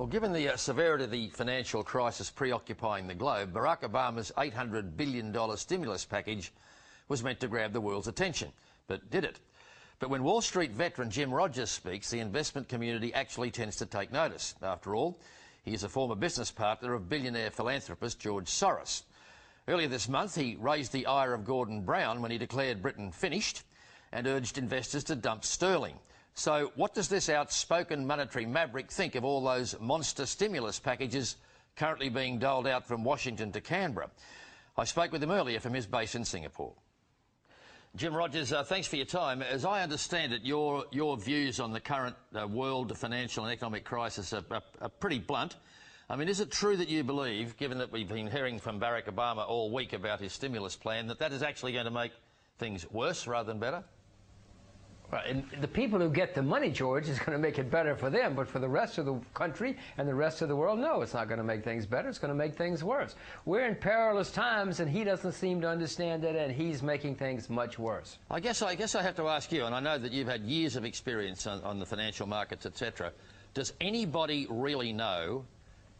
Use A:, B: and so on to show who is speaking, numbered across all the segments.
A: Well, given the severity of the financial crisis preoccupying the globe, Barack Obama's $800 billion stimulus package was meant to grab the world's attention. But did it? But when Wall Street veteran Jim Rogers speaks, the investment community actually tends to take notice. After all, he is a former business partner of billionaire philanthropist George Soros. Earlier this month, he raised the ire of Gordon Brown when he declared Britain finished and urged investors to dump sterling. So what does this outspoken monetary maverick think of all those monster stimulus packages currently being doled out from Washington to Canberra? I spoke with him earlier from his base in Singapore. Jim Rogers, thanks for your time. As I understand it, your views on the current world financial and economic crisis are pretty blunt. I mean, is it true that you believe, given that we've been hearing from Barack Obama all week about his stimulus plan, that is actually going to make things worse rather than better?
B: Well, and the people who get the money, George, is going to make it better for them. But for the rest of the country and the rest of the world, no, it's not going to make things better. It's going to make things worse. We're in perilous times, and he doesn't seem to understand it, and he's making things much worse.
A: I guess I have to ask you, and I know that you've had years of experience on the financial markets, etc. Does anybody really know,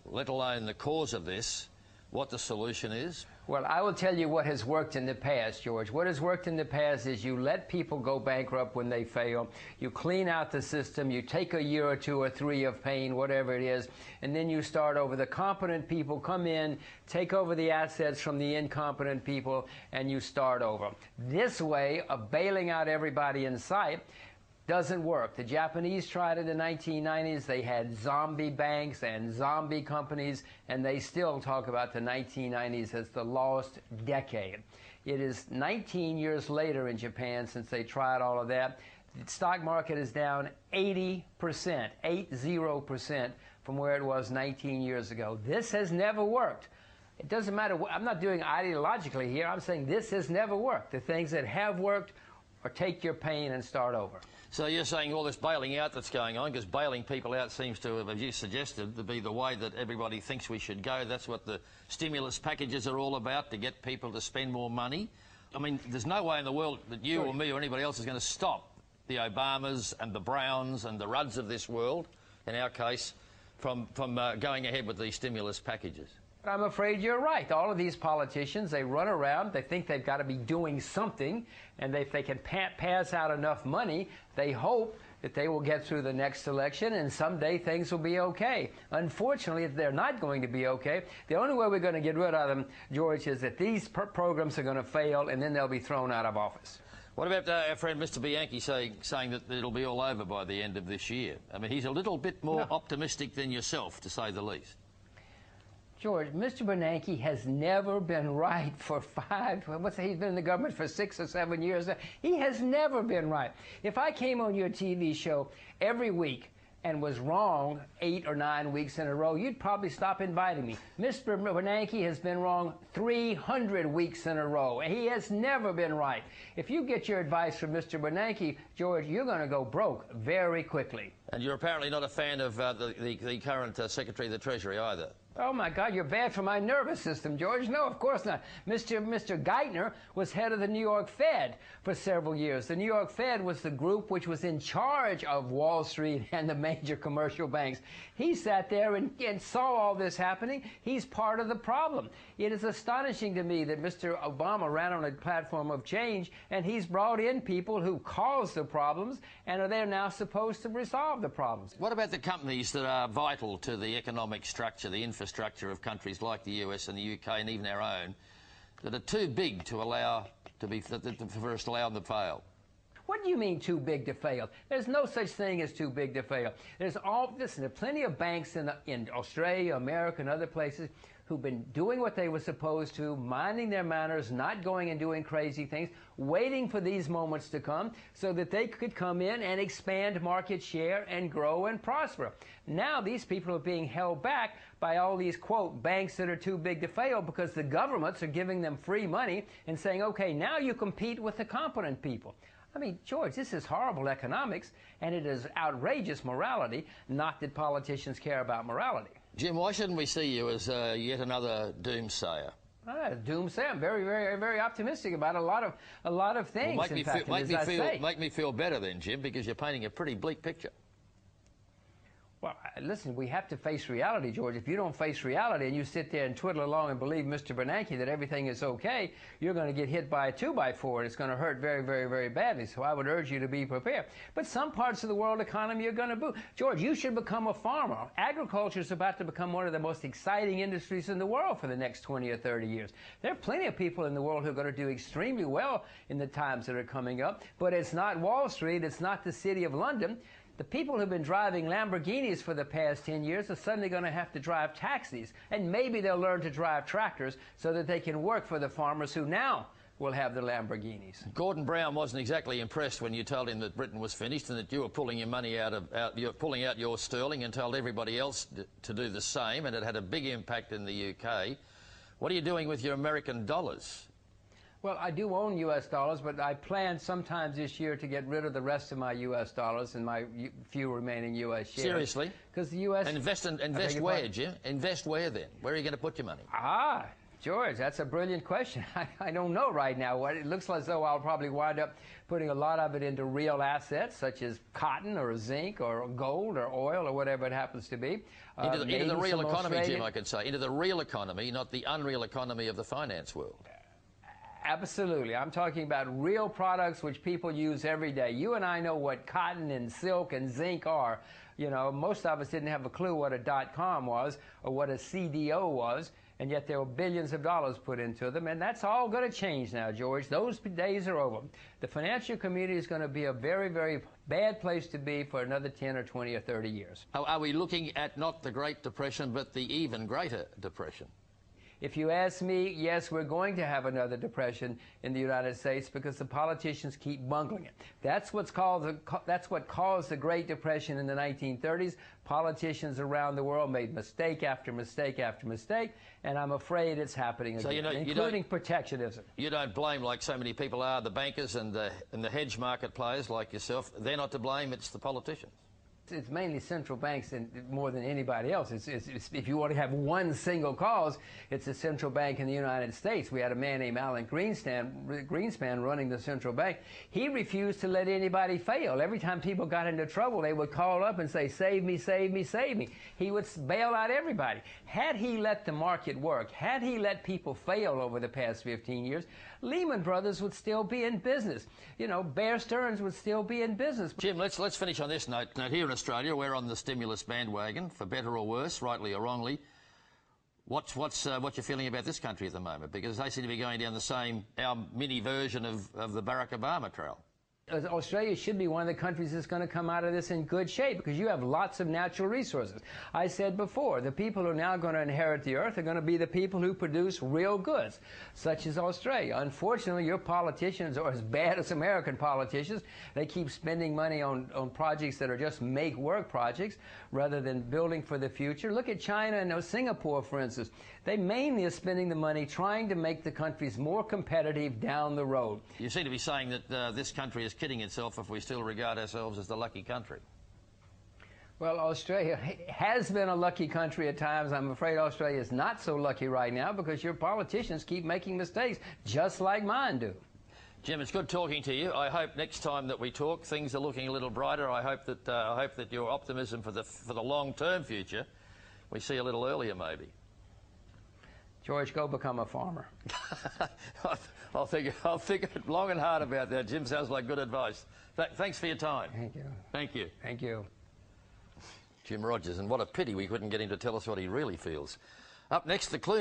A: let alone the cause of this, what the solution is?
B: Well, I will tell you what has worked in the past, George. What has worked in the past is you let people go bankrupt when they fail. You clean out the system. You take a year or two or three of pain, whatever it is, and then you start over. The competent people come in, take over the assets from the incompetent people, and you start over. This way of bailing out everybody in sight doesn't work. The Japanese tried it in the 1990s. They had zombie banks and zombie companies, and they still talk about the 1990s as the lost decade. It is 19 years later in Japan since they tried all of that. The stock market is down 80%, 80% from where it was 19 years ago. This has never worked. It doesn't matter. I'm not doing ideologically here. I'm saying this has never worked. The things that have worked are take your pain and start over.
A: So you're saying all this bailing out that's going on, because bailing people out seems to, as you suggested, to be the way that everybody thinks we should go. That's what the stimulus packages are all about, to get people to spend more money. I mean, there's no way in the world that you or me or anybody else is going to stop the Obamas and the Browns and the Rudds of this world, in our case, from going ahead with these stimulus packages.
B: But I'm afraid you're right. All of these politicians, they run around, they think they've got to be doing something, and if they can pass out enough money, they hope that they will get through the next election and someday things will be okay. Unfortunately, they're not going to be okay. The only way we're going to get rid of them, George, is that these programs are going to fail and then they'll be thrown out of office.
A: What about our friend Mr. Bernanke saying that it'll be all over by the end of this year? I mean, he's a little bit more optimistic than yourself, to say the least.
B: George, Mr. Bernanke has never been right for he's been in the government for 6 or 7 years. He has never been right. If I came on your TV show every week and was wrong 8 or 9 weeks in a row, you'd probably stop inviting me. Mr. Bernanke has been wrong 300 weeks in a row. He has never been right. If you get your advice from Mr. Bernanke, George, you're going to go broke very quickly.
A: And you're apparently not a fan of the current Secretary of the Treasury either.
B: Oh, my God, you're bad for my nervous system, George. No, of course not. Mr. Geithner was head of the New York Fed for several years. The New York Fed was the group which was in charge of Wall Street and the major commercial banks. He sat there and saw all this happening. He's part of the problem. It is astonishing to me that Mr. Obama ran on a platform of change, and he's brought in people who caused the problems and are there now supposed to resolve the problems.
A: What about the companies that are vital to the economic structure, the infrastructure of countries like the US and the UK and even our own, that are too big to allow for us to allow them to fail?
B: What do you mean too big to fail? There's no such thing as too big to fail. Listen, there are plenty of banks in Australia, America, and other places who've been doing what they were supposed to, minding their manners, not going and doing crazy things, waiting for these moments to come so that they could come in and expand market share and grow and prosper. Now these people are being held back by all these, quote, banks that are too big to fail because the governments are giving them free money and saying, okay, now you compete with the competent people. I mean, George, this is horrible economics, and it is outrageous morality, not that politicians care about morality.
A: Jim, why shouldn't we see you as yet another doomsayer?
B: Doomsayer. I'm very, very, very optimistic about a lot of things.
A: Well, make me feel better then, Jim, because you're painting a pretty bleak picture.
B: Well, listen, we have to face reality, George. If you don't face reality and you sit there and twiddle along and believe Mr. Bernanke that everything is okay, you're going to get hit by a 2x4 and it's going to hurt very, very, very badly. So I would urge you to be prepared. But some parts of the world economy are going to boom. George, you should become a farmer. Agriculture is about to become one of the most exciting industries in the world for the next 20 or 30 years. There are plenty of people in the world who are going to do extremely well in the times that are coming up. But it's not Wall Street. It's not the city of London. The people who've been driving Lamborghinis for the past 10 years are suddenly going to have to drive taxis. And maybe they'll learn to drive tractors so that they can work for the farmers who now will have the Lamborghinis.
A: Gordon Brown wasn't exactly impressed when you told him that Britain was finished and that you were pulling your money you're pulling out your sterling, and told everybody else to do the same, and it had a big impact in the UK. What are you doing with your American dollars?
B: Well, I do own U.S. dollars, but I plan sometimes this year to get rid of the rest of my U.S. dollars and my few remaining U.S. shares.
A: Seriously?
B: Because the U.S.
A: And invest where, Jim? Invest where then? Where are you going to put your money?
B: Ah, George, that's a brilliant question. I don't know right now. It looks as though I'll probably wind up putting a lot of it into real assets, such as cotton or zinc or gold or oil or whatever it happens to be.
A: Into the real economy, Jim, I could say. Into the real economy, not the unreal economy of the finance world.
B: Absolutely. I'm talking about real products which people use every day. You and I know what cotton and silk and zinc are. You know, most of us didn't have a clue what a .com was or what a CDO was, and yet there were billions of dollars put into them, and that's all going to change now, George. Those days are over. The financial community is going to be a very, very bad place to be for another 10 or 20 or 30 years.
A: Are we looking at not the Great Depression, but the even greater depression?
B: If you ask me, yes, we're going to have another depression in the United States because the politicians keep bungling it. That's what caused the Great Depression in the 1930s. Politicians around the world made mistake after mistake after mistake, and I'm afraid it's happening again, including protectionism.
A: You don't blame, like so many people are, the bankers and the hedge market players like yourself. They're not to blame, it's the politicians.
B: It's mainly central banks and more than anybody else. If you want to have one single cause, it's the central bank in the United States. We had a man named Alan Greenspan running the central bank. He refused to let anybody fail. Every time people got into trouble, they would call up and say, save me, save me, save me. He would bail out everybody. Had he let the market work, had he let people fail over the past 15 years, Lehman Brothers would still be in business. You know, Bear Stearns would still be in business. Jim,
A: let's finish on this note. Now, here in Australia, we're on the stimulus bandwagon, for better or worse, rightly or wrongly. What's your feeling about this country at the moment? Because they seem to be going down the same, our mini version of the Barack Obama trail.
B: Australia should be one of the countries that's going to come out of this in good shape because you have lots of natural resources. I said before, the people who are now going to inherit the earth are going to be the people who produce real goods, such as Australia. Unfortunately, your politicians are as bad as American politicians. They keep spending money on projects that are just make-work projects rather than building for the future. Look at China and Singapore, for instance. They mainly are spending the money trying to make the countries more competitive down the road.
A: You seem to be saying that this country is kidding itself if we still regard ourselves as the lucky country.
B: Well, Australia has been a lucky country at times. I'm afraid Australia is not so lucky right now because your politicians keep making mistakes, just like mine do.
A: Jim, it's good talking to you. I hope next time that we talk, things are looking a little brighter. I hope that your optimism for the long-term future, we see a little earlier, maybe.
B: George, go become a farmer.
A: I'll think long and hard about that, Jim. Sounds like good advice. Thanks for your time.
B: Thank you.
A: Thank you.
B: Thank you.
A: Jim Rogers, and what a pity we couldn't get him to tell us what he really feels. Up next, the clue.